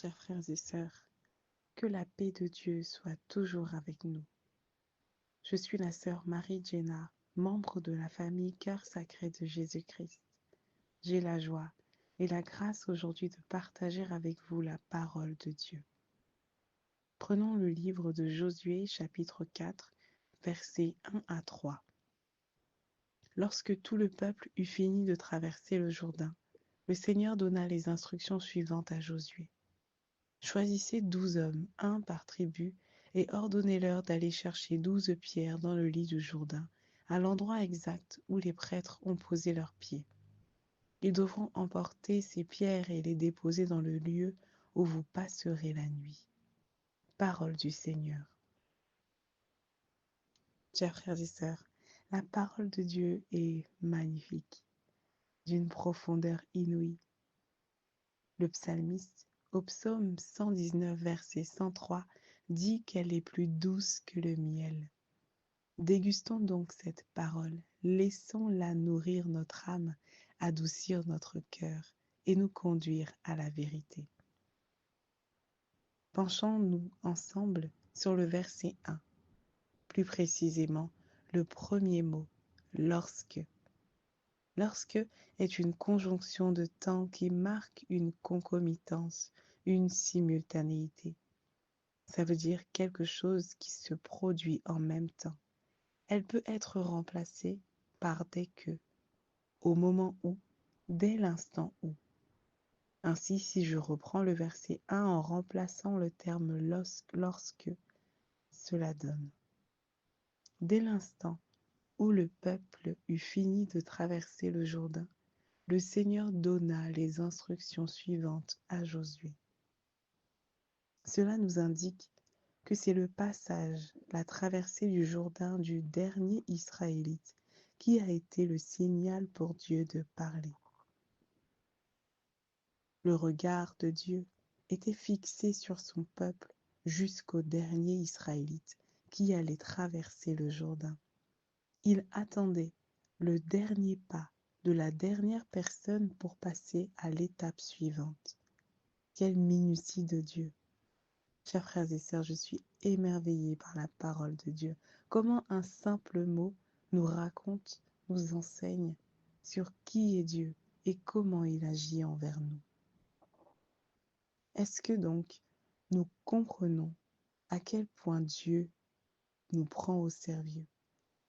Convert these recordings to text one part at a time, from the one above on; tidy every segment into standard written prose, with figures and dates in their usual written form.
Chers frères et sœurs, que la paix de Dieu soit toujours avec nous. Je suis la sœur Marie Jenna, membre de la famille Cœur Sacré de Jésus-Christ. J'ai la joie et la grâce aujourd'hui de partager avec vous la parole de Dieu. Prenons le livre de Josué chapitre 4, versets 1 à 3. Lorsque tout le peuple eut fini de traverser le Jourdain, le Seigneur donna les instructions suivantes à Josué. Choisissez 12 hommes, un par tribu, et ordonnez-leur d'aller chercher 12 pierres dans le lit du Jourdain, à l'endroit exact où les prêtres ont posé leurs pieds. Ils devront emporter ces pierres et les déposer dans le lieu où vous passerez la nuit. Parole du Seigneur. Chers frères et sœurs, la parole de Dieu est magnifique, d'une profondeur inouïe. Le psalmiste, au psaume 119, verset 103, dit qu'elle est plus douce que le miel. Dégustons donc cette parole, laissons-la nourrir notre âme, adoucir notre cœur et nous conduire à la vérité. Penchons-nous ensemble sur le verset 1, plus précisément le premier mot, lorsque. Lorsque est une conjonction de temps qui marque une concomitance, une simultanéité. Ça veut dire quelque chose qui se produit en même temps. Elle peut être remplacée par dès que, au moment où, dès l'instant où. Ainsi, si je reprends le verset 1 en remplaçant le terme lorsque, cela donne. Dès l'instant où le peuple eut fini de traverser le Jourdain, le Seigneur donna les instructions suivantes à Josué. Cela nous indique que c'est le passage, la traversée du Jourdain du dernier Israélite qui a été le signal pour Dieu de parler. Le regard de Dieu était fixé sur son peuple jusqu'au dernier Israélite qui allait traverser le Jourdain. Il attendait le dernier pas de la dernière personne pour passer à l'étape suivante. Quelle minutie de Dieu! Chers frères et sœurs, je suis émerveillée par la parole de Dieu. Comment un simple mot nous raconte, nous enseigne sur qui est Dieu et comment il agit envers nous. Est-ce que donc nous comprenons à quel point Dieu nous prend au sérieux,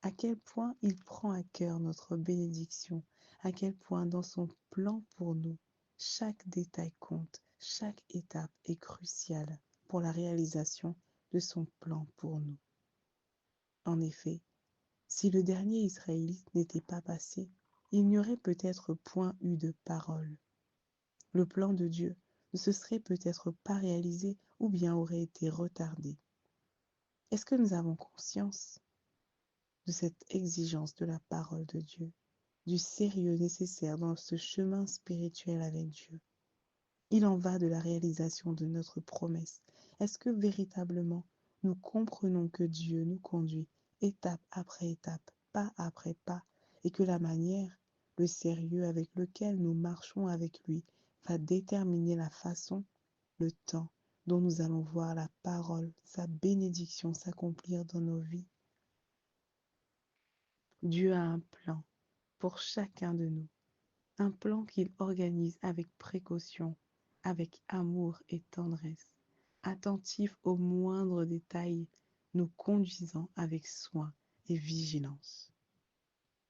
à quel point il prend à cœur notre bénédiction, à quel point dans son plan pour nous, chaque détail compte, chaque étape est cruciale pour la réalisation de son plan pour nous. En effet, si le dernier Israélite n'était pas passé, il n'y aurait peut-être point eu de parole. Le plan de Dieu ne se serait peut-être pas réalisé ou bien aurait été retardé. Est-ce que nous avons conscience de cette exigence de la parole de Dieu, du sérieux nécessaire dans ce chemin spirituel avec Dieu? Il en va de la réalisation de notre promesse. Est-ce que véritablement nous comprenons que Dieu nous conduit étape après étape, pas après pas, et que la manière, le sérieux avec lequel nous marchons avec lui va déterminer la façon, le temps dont nous allons voir la parole, sa bénédiction s'accomplir dans nos vies? Dieu a un plan pour chacun de nous, un plan qu'il organise avec précaution, avec amour et tendresse, attentif aux moindres détails, nous conduisant avec soin et vigilance.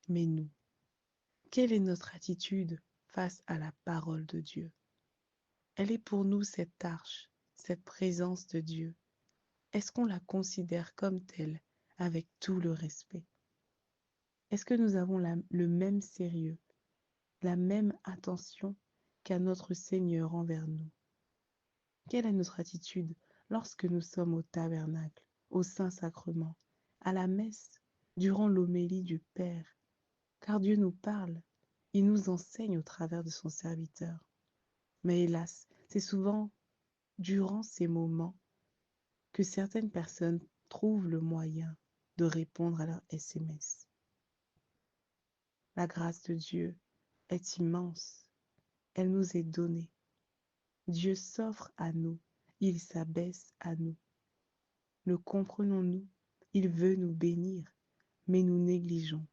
Mais nous, quelle est notre attitude face à la parole de Dieu? Elle est pour nous cette arche, cette présence de Dieu. Est-ce qu'on la considère comme telle, avec tout le respect? Est-ce que nous avons le même sérieux, la même attention qu'a notre Seigneur envers nous? Quelle est notre attitude lorsque nous sommes au tabernacle, au Saint-Sacrement, à la messe, durant l'homélie du Père? Car Dieu nous parle, il nous enseigne au travers de son serviteur. Mais hélas, c'est souvent durant ces moments que certaines personnes trouvent le moyen de répondre à leurs SMS. La grâce de Dieu est immense, elle nous est donnée. Dieu s'offre à nous, il s'abaisse à nous. Le comprenons-nous? Il veut nous bénir, mais nous négligeons,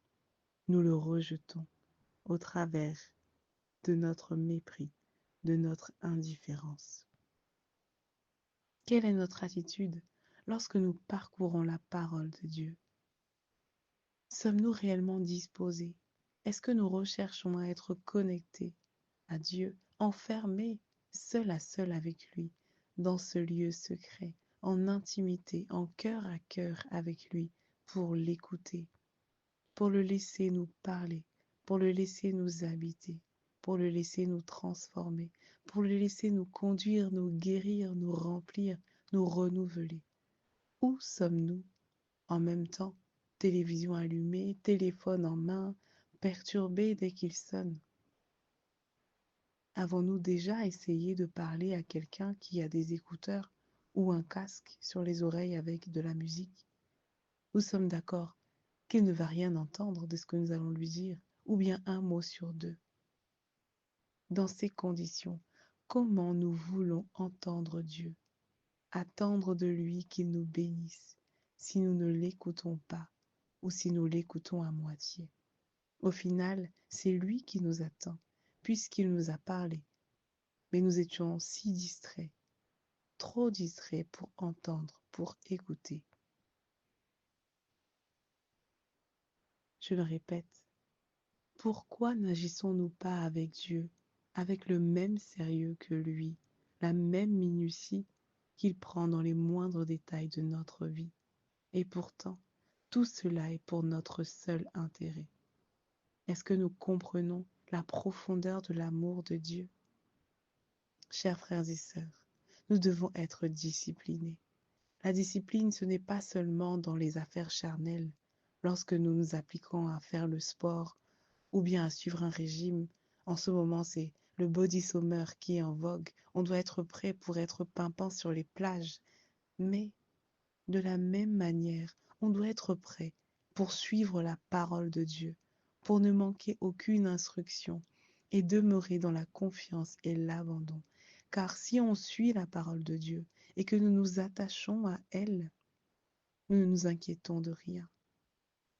nous le rejetons au travers de notre mépris, de notre indifférence. Quelle est notre attitude lorsque nous parcourons la parole de Dieu? Sommes-nous réellement disposés? Est-ce que nous recherchons à être connectés à Dieu, enfermés seul à seul avec lui, dans ce lieu secret, en intimité, en cœur à cœur avec lui, pour l'écouter, pour le laisser nous parler, pour le laisser nous habiter, pour le laisser nous transformer, pour le laisser nous conduire, nous guérir, nous remplir, nous renouveler? Où sommes-nous en même temps? Télévision allumée, téléphone en main, perturbé dès qu'il sonne. Avons-nous déjà essayé de parler à quelqu'un qui a des écouteurs ou un casque sur les oreilles avec de la musique? Nous sommes d'accord qu'il ne va rien entendre de ce que nous allons lui dire, ou bien un mot sur deux. Dans ces conditions, comment nous voulons entendre Dieu, attendre de lui qu'il nous bénisse, si nous ne l'écoutons pas ou si nous l'écoutons à moitié? Au final, c'est lui qui nous attend, puisqu'il nous a parlé. Mais nous étions si distraits, trop distraits pour entendre, pour écouter. Je le répète, pourquoi n'agissons-nous pas avec Dieu, avec le même sérieux que lui, la même minutie qu'il prend dans les moindres détails de notre vie? Et pourtant, tout cela est pour notre seul intérêt. Est-ce que nous comprenons la profondeur de l'amour de Dieu? Chers frères et sœurs, nous devons être disciplinés. La discipline, ce n'est pas seulement dans les affaires charnelles, lorsque nous nous appliquons à faire le sport ou bien à suivre un régime. En ce moment, c'est le body summer qui est en vogue. On doit être prêt pour être pimpant sur les plages. Mais de la même manière, on doit être prêt pour suivre la parole de Dieu, pour ne manquer aucune instruction et demeurer dans la confiance et l'abandon. Car si on suit la parole de Dieu et que nous nous attachons à elle, nous ne nous inquiétons de rien.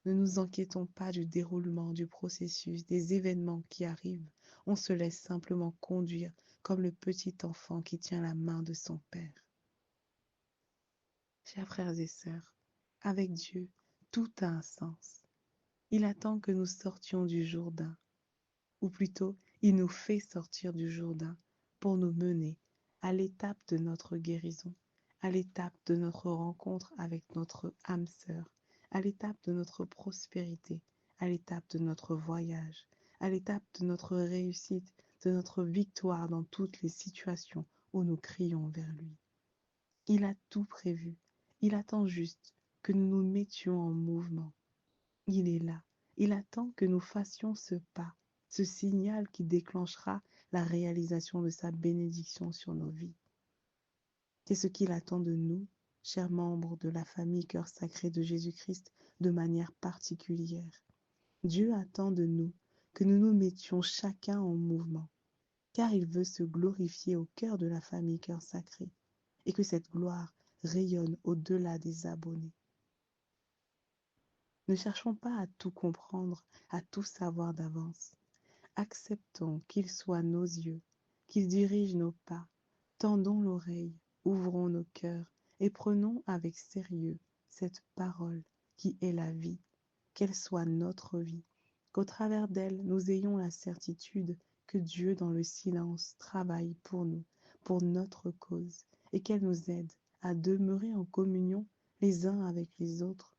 Ne nous inquiétons pas du déroulement du processus, des événements qui arrivent. On se laisse simplement conduire comme le petit enfant qui tient la main de son père. Chers frères et sœurs, avec Dieu, tout a un sens. Il attend que nous sortions du Jourdain, ou plutôt, il nous fait sortir du Jourdain pour nous mener à l'étape de notre guérison, à l'étape de notre rencontre avec notre âme sœur, à l'étape de notre prospérité, à l'étape de notre voyage, à l'étape de notre réussite, de notre victoire dans toutes les situations où nous crions vers lui. Il a tout prévu. Il attend juste que nous nous mettions en mouvement. Il est là. Il attend que nous fassions ce pas, ce signal qui déclenchera la réalisation de sa bénédiction sur nos vies. C'est ce qu'il attend de nous, chers membres de la famille Cœur Sacré de Jésus-Christ, de manière particulière. Dieu attend de nous que nous nous mettions chacun en mouvement, car il veut se glorifier au cœur de la famille Cœur Sacré, et que cette gloire rayonne au-delà des abonnés. Ne cherchons pas à tout comprendre, à tout savoir d'avance. Acceptons qu'il soit nos yeux, qu'il dirige nos pas. Tendons l'oreille, ouvrons nos cœurs et prenons avec sérieux cette parole qui est la vie, qu'elle soit notre vie, qu'au travers d'elle, nous ayons la certitude que Dieu, dans le silence, travaille pour nous, pour notre cause, et qu'elle nous aide à demeurer en communion les uns avec les autres,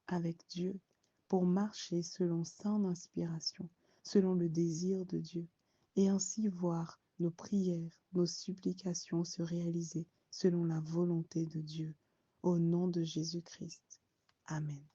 avec Dieu, pour marcher selon son inspiration, selon le désir de Dieu, et ainsi voir nos prières, nos supplications se réaliser selon la volonté de Dieu. Au nom de Jésus-Christ. Amen.